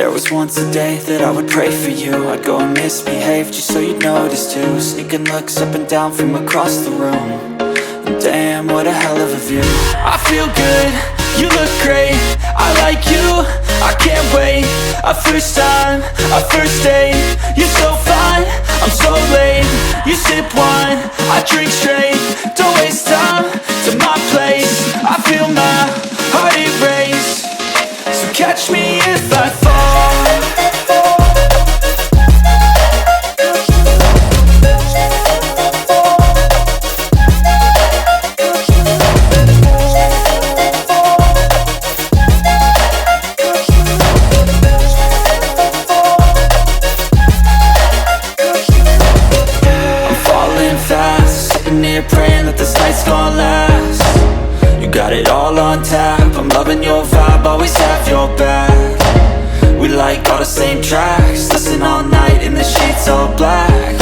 There was once a day that I would pray for you. I'd go and misbehave just so you'd notice too. Sneaking looks up and down from across the room. And damn, what a hell of a view. I feel good, you look great, I like you, I can't wait. A first time, a first date. You're so fine, I'm so late. You sip wine, I drink straight. Don't waste time to my place. I feel my heart erase. So catch me if I fall. Praying that this night's gonna last. You got it all on tap, I'm loving your vibe, always have your back. We like all the same tracks, listen all night in the sheets all black.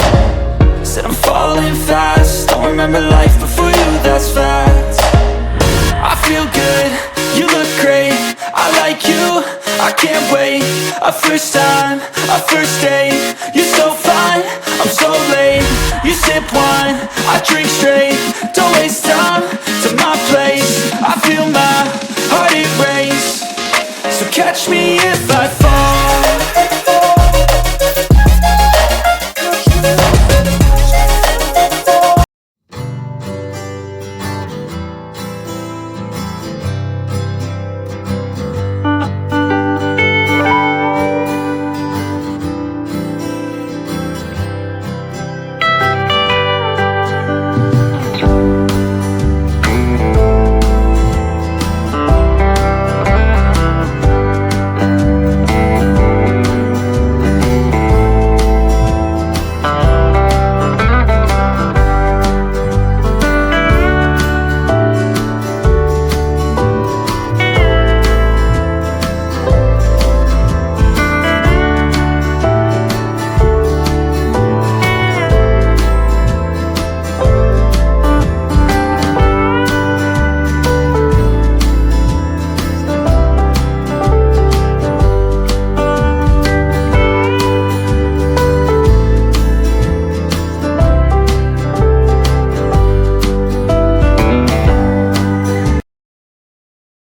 Said I'm falling fast, don't remember life before you, that's fact. I feel good, you look great, I like you, I can't wait. A first time, a first date. You're so fine, I'm so late. You sip wine, I drink straight. Don't waste time to my place. I feel my heart erase. So catch me if